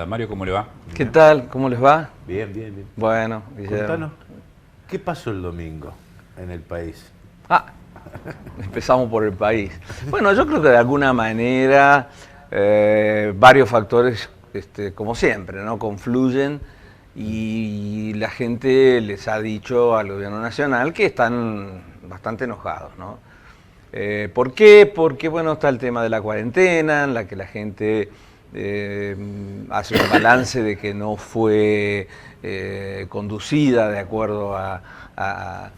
Mario, ¿cómo le va? ¿Qué tal? ¿Cómo les va? Bien, bien, bien. Bueno, Guillermo. Contanos, ¿qué pasó el domingo en el país? Empezamos por el país. Bueno, yo creo que de alguna manera varios factores, como siempre, ¿no? Confluyen y la gente les ha dicho al gobierno nacional que están bastante enojados, ¿no? ¿Por qué? Porque, bueno, está el tema de la cuarentena, en la que la gente hace un balance de que no fue conducida de acuerdo a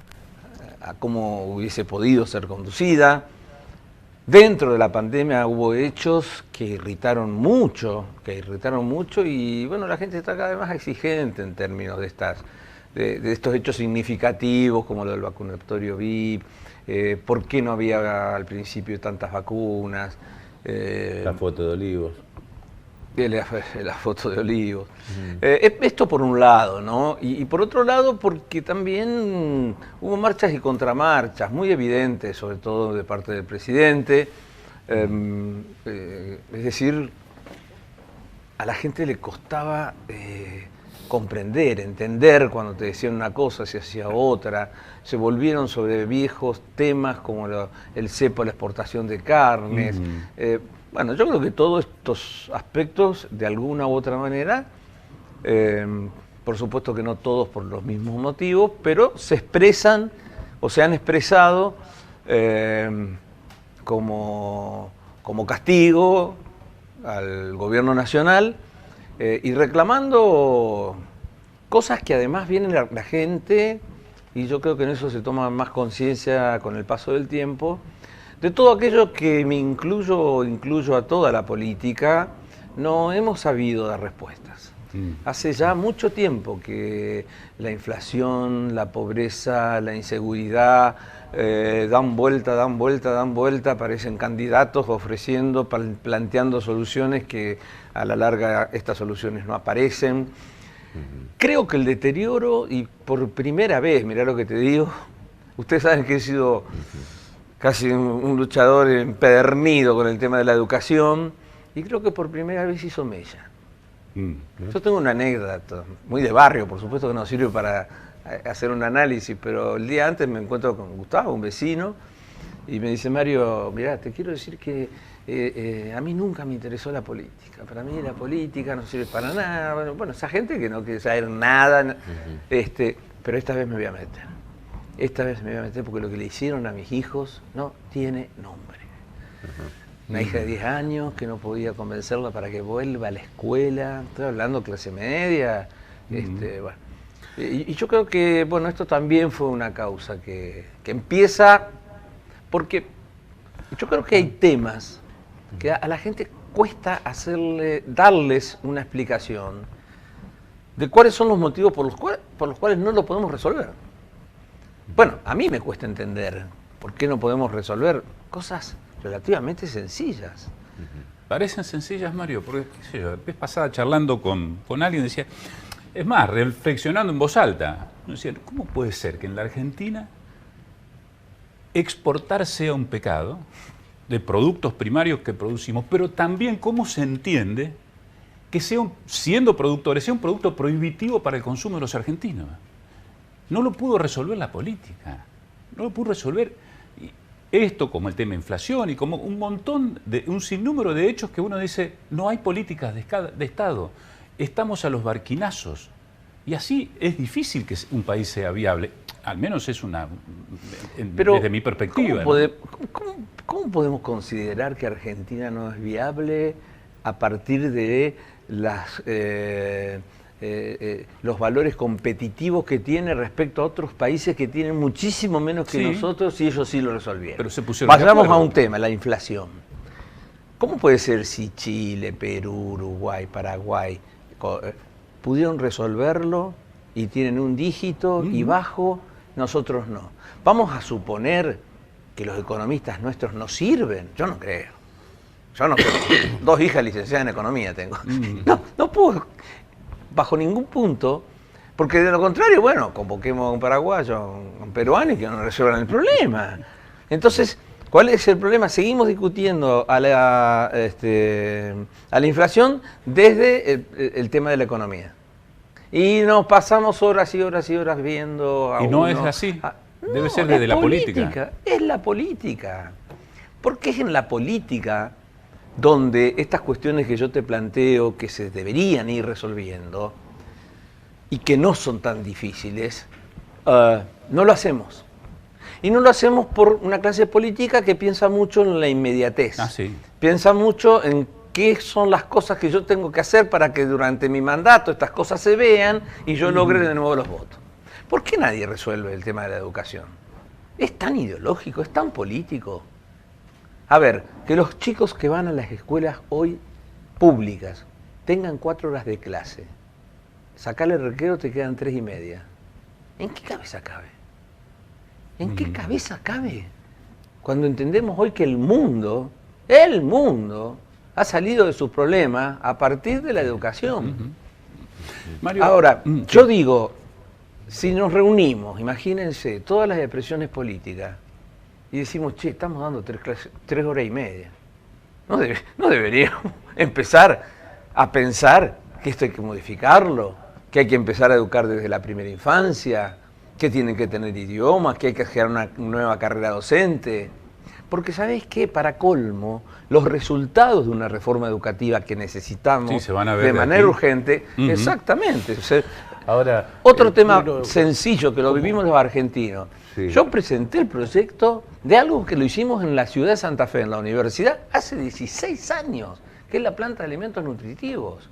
cómo hubiese podido ser conducida. Dentro de la pandemia hubo hechos que irritaron mucho y bueno, la gente está cada vez más exigente en términos de estos hechos significativos como lo del vacunatorio VIP, por qué no había al principio tantas vacunas. La foto de Olivos. La foto de Olivos. Esto por un lado, ¿no? Y por otro lado porque también hubo marchas y contramarchas muy evidentes, sobre todo de parte del presidente. Es decir, a la gente le costaba comprender, entender cuando te decían una cosa, se hacía otra. Se volvieron sobre viejos temas como el cepo, la exportación de carnes. Bueno, yo creo que todos estos aspectos, de alguna u otra manera, por supuesto que no todos por los mismos motivos, pero se expresan o se han expresado como castigo al gobierno nacional y reclamando cosas que además viene la gente, y yo creo que en eso se toma más conciencia con el paso del tiempo, de todo aquello que me incluyo a toda la política, no hemos sabido dar respuestas. Hace ya mucho tiempo que la inflación, la pobreza, la inseguridad dan vuelta, aparecen candidatos ofreciendo, planteando soluciones que a la larga estas soluciones no aparecen. Creo que el deterioro, y por primera vez, mirá lo que te digo, ustedes saben que he sido casi un luchador empedernido con el tema de la educación, y creo que por primera vez hizo mella. Yo tengo una anécdota, muy de barrio, por supuesto que no sirve para hacer un análisis, pero el día antes me encuentro con Gustavo, un vecino, y me dice: Mario, mirá, te quiero decir que a mí nunca me interesó la política. Para mí la política no sirve para nada. Bueno, esa gente que no quiere saber nada, pero esta vez me voy a meter. Esta vez me voy a meter porque lo que le hicieron a mis hijos no tiene nombre. Una hija de 10 años que no podía convencerla para que vuelva a la escuela. Estoy hablando clase media. Bueno. Y yo creo que, bueno, esto también fue una causa que empieza porque yo creo que hay temas que a la gente cuesta darles una explicación de cuáles son los motivos por los cuales no lo podemos resolver. Bueno, a mí me cuesta entender por qué no podemos resolver cosas relativamente sencillas. Parecen sencillas, Mario, porque, qué sé yo, la vez pasada charlando con alguien decía, es más, reflexionando en voz alta, decía, ¿cómo puede ser que en la Argentina exportar sea un pecado de productos primarios que producimos, pero también cómo se entiende que siendo productores, sea un producto prohibitivo para el consumo de los argentinos? No lo pudo resolver la política, no lo pudo resolver esto, como el tema inflación y como un sinnúmero de hechos que uno dice, no hay políticas de Estado, estamos a los barquinazos, y así es difícil que un país sea viable, al menos es desde mi perspectiva. ¿Cómo podemos considerar que Argentina no es viable a partir de los valores competitivos que tiene respecto a otros países que tienen muchísimo menos que nosotros y ellos sí lo resolvieron? Pero se pusieron Vayamos a un tema, la inflación. ¿Cómo puede ser si Chile, Perú, Uruguay, Paraguay pudieron resolverlo y tienen un dígito y bajo, nosotros no? Vamos a suponer que los economistas nuestros no sirven. Yo no creo. 2 hijas licenciadas en economía tengo. No puedo, bajo ningún punto, porque de lo contrario, bueno, convoquemos a un paraguayo, a un peruano y que nos resuelvan el problema. Entonces, ¿Cuál es el problema? Seguimos discutiendo a la inflación desde el tema de la economía. Y nos pasamos horas y horas y horas viendo a Y no uno. es así. Debe No, ser desde la política. Es la política. Porque es en la política donde estas cuestiones que yo te planteo, que se deberían ir resolviendo y que no son tan difíciles, no lo hacemos. Y no lo hacemos por una clase política que piensa mucho en la inmediatez. Ah, sí. Piensa mucho en qué son las cosas que yo tengo que hacer para que durante mi mandato estas cosas se vean y yo logre de nuevo los votos. ¿Por qué nadie resuelve el tema de la educación? Es tan ideológico, es tan político. A ver, que los chicos que van a las escuelas hoy públicas tengan 4 horas de clase. Sacarle el recreo te quedan 3:30. ¿En qué cabeza cabe? ¿En qué cabeza cabe? Cuando entendemos hoy que el mundo ha salido de sus problemas a partir de la educación. Mario, Ahora, yo digo, si nos reunimos, imagínense, todas las expresiones políticas, y decimos, che, estamos dando 3 horas y media. No deberíamos empezar a pensar que esto hay que modificarlo, que hay que empezar a educar desde la primera infancia, que tienen que tener idiomas, que hay que crear una nueva carrera docente. Porque ¿sabéis qué? Para colmo, los resultados de una reforma educativa que necesitamos sí, se van a ver de manera aquí. Urgente, exactamente. O sea, Ahora, otro tema sencillo que lo vivimos los argentinos. Sí. Yo presenté el proyecto de algo que lo hicimos en la ciudad de Santa Fe, en la universidad, hace 16 años, que es la planta de alimentos nutritivos.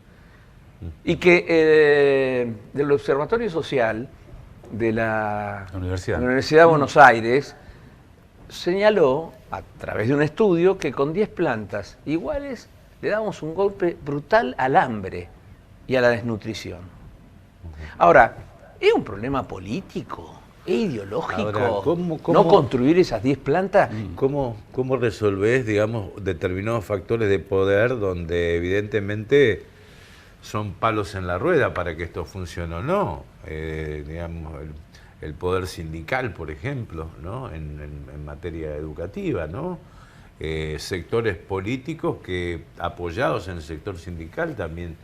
Y que del Observatorio Social de la Universidad de Buenos Aires señaló, a través de un estudio, que con 10 plantas iguales le damos un golpe brutal al hambre y a la desnutrición. Ahora, es un problema político, es ideológico. Ahora, ¿cómo- no construir esas 10 plantas. ¿cómo resolvés, digamos, determinados factores de poder donde evidentemente son palos en la rueda para que esto funcione o no? Digamos, el poder sindical, por ejemplo, ¿no? en materia educativa, ¿no? Sectores políticos que, apoyados en el sector sindical, también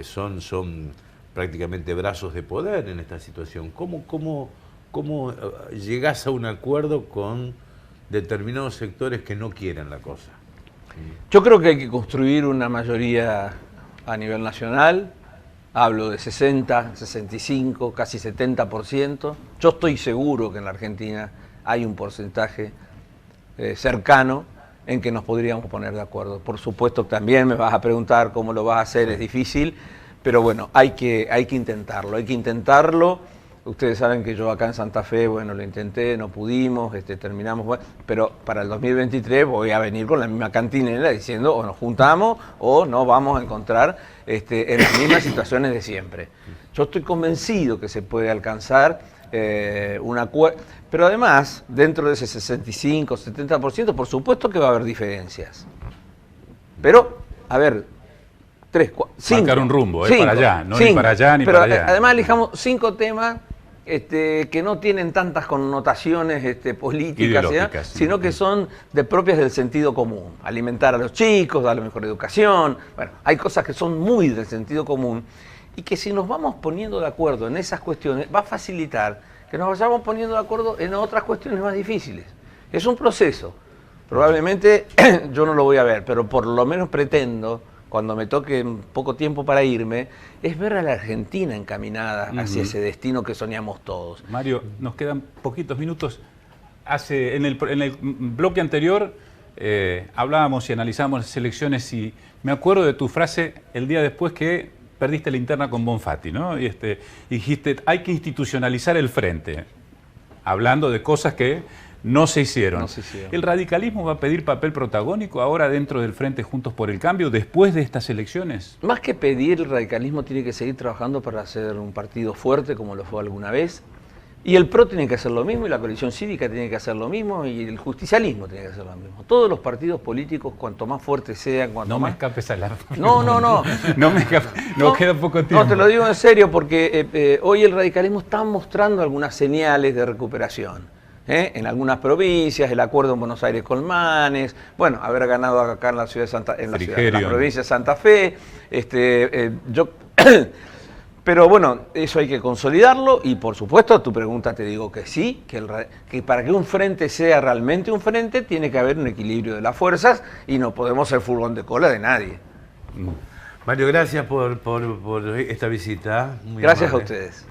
son prácticamente brazos de poder en esta situación. ¿Cómo llegás a un acuerdo con determinados sectores que no quieren la cosa? Yo creo que hay que construir una mayoría a nivel nacional. Hablo de 60, 65, casi 70%. Yo estoy seguro que en la Argentina hay un porcentaje cercano en que nos podríamos poner de acuerdo. Por supuesto, también me vas a preguntar cómo lo vas a hacer, es difícil, pero bueno, hay que intentarlo. Ustedes saben que yo acá en Santa Fe, bueno, lo intenté, no pudimos, terminamos, bueno, pero para el 2023 voy a venir con la misma cantinela diciendo o nos juntamos o nos vamos a encontrar en las mismas situaciones de siempre. Yo estoy convencido que se puede alcanzar un acuerdo, pero además, dentro de ese 65, 70%, por supuesto que va a haber diferencias. Pero, a ver, 3, 4, 5. Marcar un rumbo, para allá, no ni para allá ni pero para allá. Además, elijamos 5 temas que no tienen tantas connotaciones políticas, Ideológicas, sí. sino que son propias del sentido común. Alimentar a los chicos, darle mejor educación. Bueno, hay cosas que son muy del sentido común y que si nos vamos poniendo de acuerdo en esas cuestiones, va a facilitar que nos vayamos poniendo de acuerdo en otras cuestiones más difíciles. Es un proceso. Probablemente yo no lo voy a ver, pero por lo menos pretendo, cuando me toque poco tiempo para irme, es ver a la Argentina encaminada hacia ese destino que soñamos todos. Mario, nos quedan poquitos minutos. En el bloque anterior hablábamos y analizábamos las elecciones y me acuerdo de tu frase el día después que perdiste la interna con Bonfatti, ¿no? Y dijiste, hay que institucionalizar el frente, hablando de cosas que no se hicieron. ¿El radicalismo va a pedir papel protagónico ahora dentro del Frente Juntos por el Cambio después de estas elecciones? Más que pedir, el radicalismo tiene que seguir trabajando para ser un partido fuerte como lo fue alguna vez. Y el PRO tiene que hacer lo mismo, y la coalición cívica tiene que hacer lo mismo, y el justicialismo tiene que hacer lo mismo. Todos los partidos políticos, cuanto más fuertes sean, cuanto No más... me escapes al arco. No. No me escape, no queda poco tiempo. No, te lo digo en serio, porque hoy el radicalismo está mostrando algunas señales de recuperación. en algunas provincias, el acuerdo en Buenos Aires con Manes, bueno, haber ganado acá en la ciudad de en la provincia de Santa Fe, pero bueno, eso hay que consolidarlo y por supuesto a tu pregunta te digo que sí, que para que un frente sea realmente un frente tiene que haber un equilibrio de las fuerzas y no podemos ser furgón de cola de nadie. Mario, gracias por esta visita. Muy Gracias amable. a ustedes.